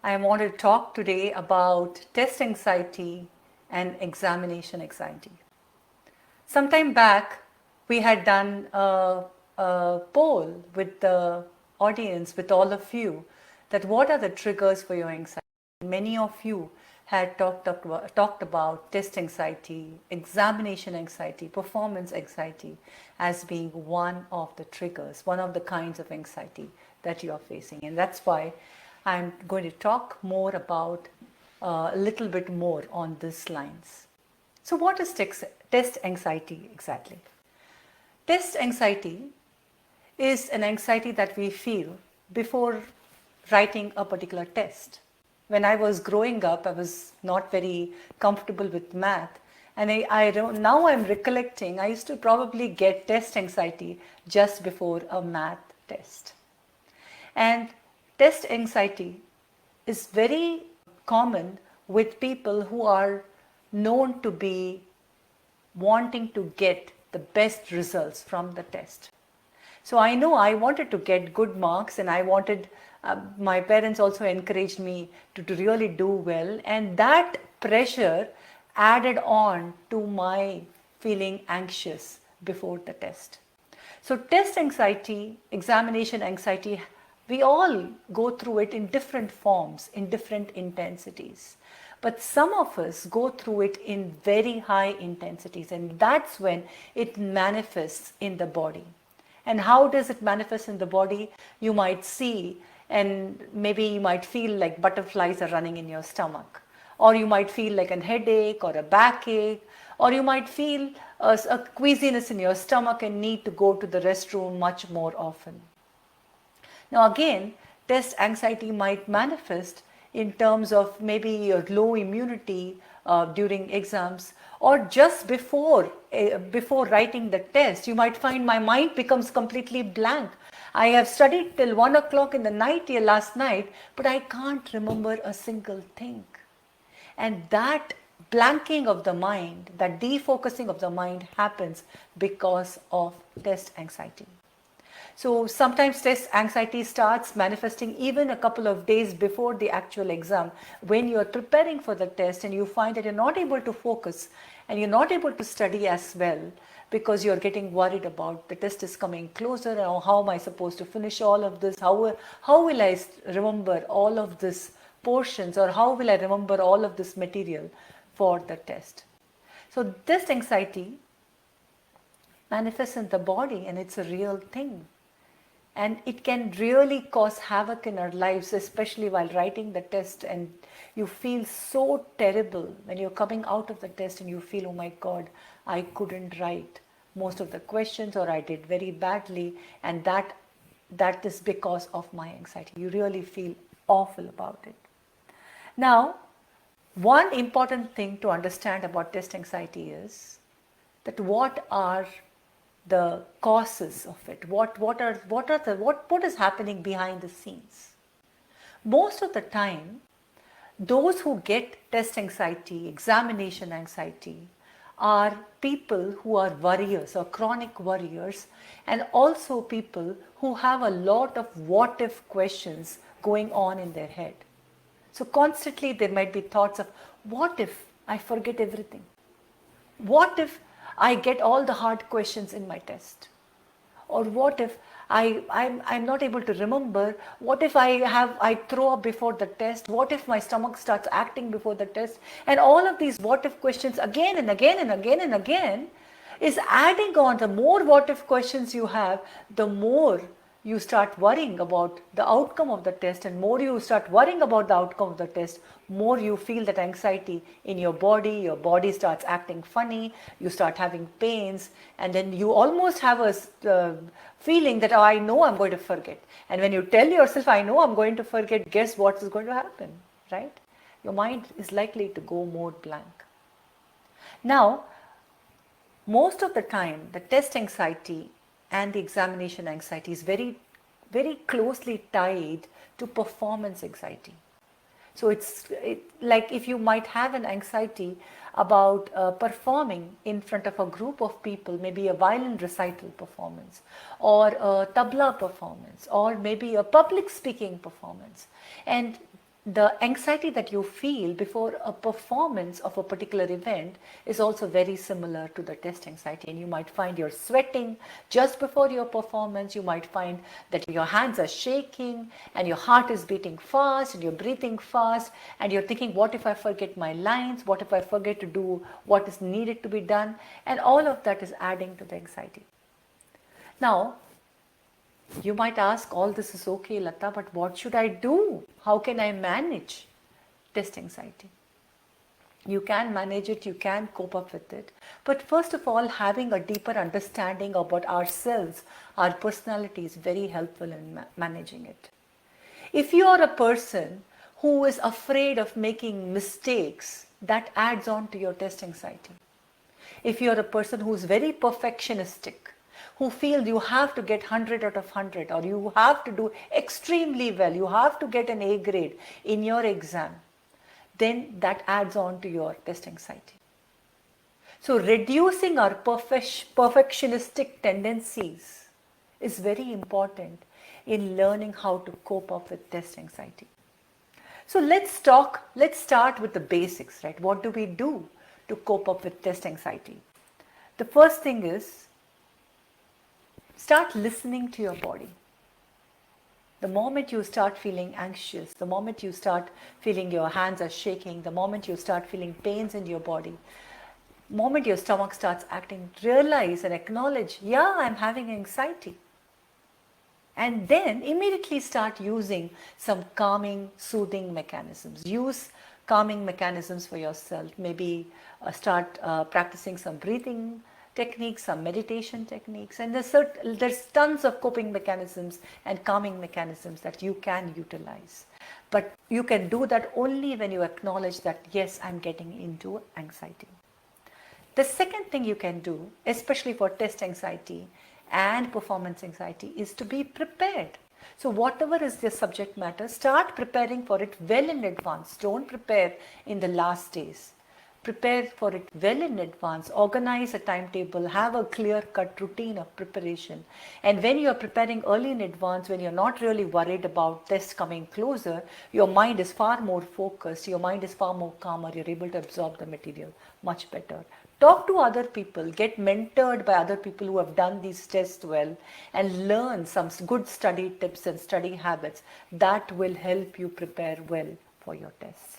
I want to talk today about test anxiety and examination anxiety. Sometime back, we had done a poll with the audience, with all of you, that what are the triggers for your anxiety. Many of you had talked about test anxiety, examination anxiety, performance anxiety as being one of the triggers, one of the kinds of anxiety that you are facing. And that's why I'm going to talk more about a little bit more on these lines. So, what is test anxiety exactly? Test anxiety is an anxiety that we feel before writing a particular test. When I was growing up, I was not very comfortable with math, and now I'm recollecting, I used to probably get test anxiety just before a math test. And test anxiety is very common with people who are known to be wanting to get the best results from the test. So I know I wanted to get good marks, and I wanted, my parents also encouraged me to really do well, and that pressure added on to my feeling anxious before the test. So, test anxiety, examination anxiety, we all go through it in different forms, in different intensities. But some of us go through it in very high intensities, and that's when it manifests in the body. And how does it manifest in the body? You might see, and maybe you might feel like butterflies are running in your stomach, or you might feel like a headache or a backache, or you might feel a queasiness in your stomach and need to go to the restroom much more often. Now, again, test anxiety might manifest in terms of maybe your low immunity during exams, or just before writing the test. You might find my mind becomes completely blank. I have studied till 1 o'clock in the night here last night, but I can't remember a single thing. And that blanking of the mind, that defocusing of the mind happens because of test anxiety. So sometimes test anxiety starts manifesting even a couple of days before the actual exam, when you are preparing for the test and you find that you're not able to focus and you're not able to study as well because you're getting worried about the test is coming closer, and how am I supposed to finish all of this? How will I remember all of this portions, or how will I remember all of this material for the test? So test anxiety manifests in the body, and it's a real thing. And it can really cause havoc in our lives, especially while writing the test. And you feel so terrible when you're coming out of the test and you feel, oh my God, I couldn't write most of the questions, or I did very badly. And that is because of my anxiety. You really feel awful about it. Now, one important thing to understand about test anxiety is that what are the causes of it? What is happening behind the scenes? Most of the time, those who get test anxiety, examination anxiety, are people who are worriers or chronic worriers, and also people who have a lot of what if questions going on in their head. So constantly there might be thoughts of, what if I forget everything? What if I get all the hard questions in my test? Or what if I'm not able to remember? What if I throw up before the test? What if my stomach starts acting before the test? And all of these what if questions again and again and again and again is adding on. The more what if questions you have, the more you start worrying about the outcome of the test, and more you start worrying about the outcome of the test, more you feel that anxiety in your body starts acting funny, you start having pains, and then you almost have a feeling that, oh, I know I'm going to forget. And when you tell yourself, I know I'm going to forget, guess what is going to happen, right? Your mind is likely to go more blank. Now, most of the time, the test anxiety and the examination anxiety is very, very closely tied to performance anxiety. So it's like if you might have an anxiety about performing in front of a group of people, maybe a violin recital performance, or a tabla performance, or maybe a public speaking performance. And the anxiety that you feel before a performance of a particular event is also very similar to the test anxiety. And you might find you're sweating just before your performance. You might find that your hands are shaking and your heart is beating fast and you're breathing fast and you're thinking, what if I forget my lines? What if I forget to do what is needed to be done? And all of that is adding to the anxiety. Now, you might ask, all this is okay, Lata, but what should I do? How can I manage test anxiety? You can manage it, you can cope up with it. But first of all, having a deeper understanding about ourselves, our personality is very helpful in managing it. If you are a person who is afraid of making mistakes, that adds on to your test anxiety. If you are a person who is very perfectionistic, who feel you have to get 100 out of 100 or you have to do extremely well, you have to get an A grade in your exam, then that adds on to your test anxiety. So reducing our perfectionistic tendencies is very important in learning how to cope up with test anxiety. So let's start with the basics, right? What do we do to cope up with test anxiety? The first thing is, start listening to your body. The moment you start feeling anxious, the moment you start feeling your hands are shaking, the moment you start feeling pains in your body, the moment your stomach starts acting, realize and acknowledge, yeah, I'm having anxiety. And then immediately start using some calming, soothing mechanisms. Use calming mechanisms for yourself. Maybe start practicing some breathing techniques, some meditation techniques, and there's tons of coping mechanisms and calming mechanisms that you can utilize. But you can do that only when you acknowledge that, yes, I'm getting into anxiety. The second thing you can do, especially for test anxiety and performance anxiety, is to be prepared. So whatever is the subject matter, start preparing for it well in advance. Don't prepare in the last days. Prepare for it well in advance. Organize a timetable. Have a clear-cut routine of preparation. And when you're preparing early in advance, when you're not really worried about tests coming closer, your mind is far more focused. Your mind is far more calmer. You're able to absorb the material much better. Talk to other people. Get mentored by other people who have done these tests well and learn some good study tips and study habits that will help you prepare well for your tests.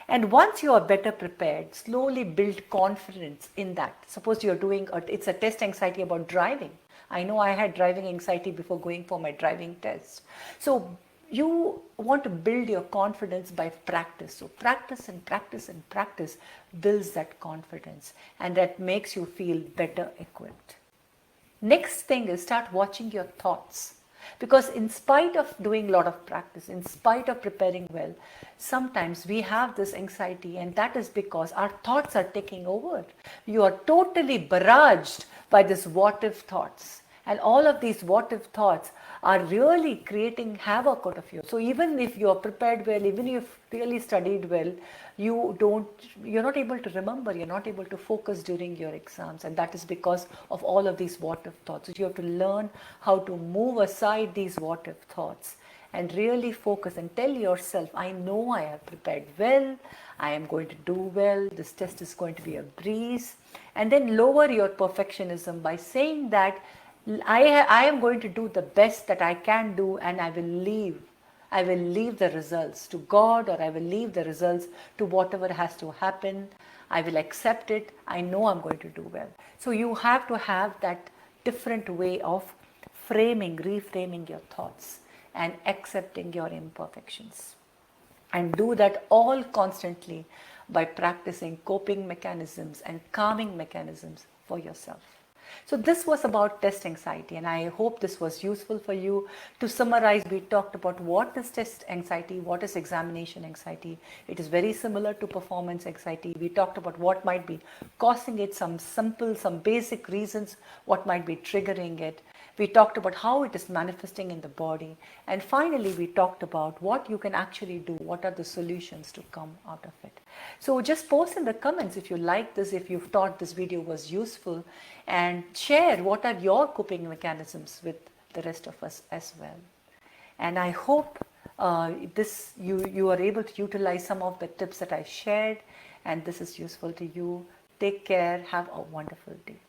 And once you are better prepared, slowly build confidence in that. Suppose you're doing, it's a test anxiety about driving. I know I had driving anxiety before going for my driving test. So you want to build your confidence by practice. So practice and practice and practice builds that confidence, and that makes you feel better equipped. Next thing is, start watching your thoughts. Because in spite of doing a lot of practice, in spite of preparing well, sometimes we have this anxiety, and that is because our thoughts are taking over. You are totally barraged by this what if thoughts. And all of these what if thoughts are really creating havoc out of you. So even if you are prepared well, even if you've really studied well, you're not able to remember, you're not able to focus during your exams. And that is because of all of these what if thoughts. So you have to learn how to move aside these what if thoughts and really focus and tell yourself, I know I have prepared well, I am going to do well, this test is going to be a breeze. And then lower your perfectionism by saying that I am going to do the best that I can do, and I will leave the results to God, or I will leave the results to whatever has to happen. I will accept it. I know I'm going to do well. So you have to have that different way of reframing your thoughts and accepting your imperfections. And do that all constantly by practicing coping mechanisms and calming mechanisms for yourself. So this was about test anxiety, and I hope this was useful for you. To summarize, we talked about what is test anxiety, what is examination anxiety. It is very similar to performance anxiety. We talked about what might be causing it, some basic reasons, what might be triggering it. We talked about how it is manifesting in the body. And finally, we talked about what you can actually do, what are the solutions to come out of it. So just post in the comments if you like this, if you thought this video was useful, and share what are your coping mechanisms with the rest of us as well. And I hope you are able to utilize some of the tips that I shared, and this is useful to you. Take care. Have a wonderful day.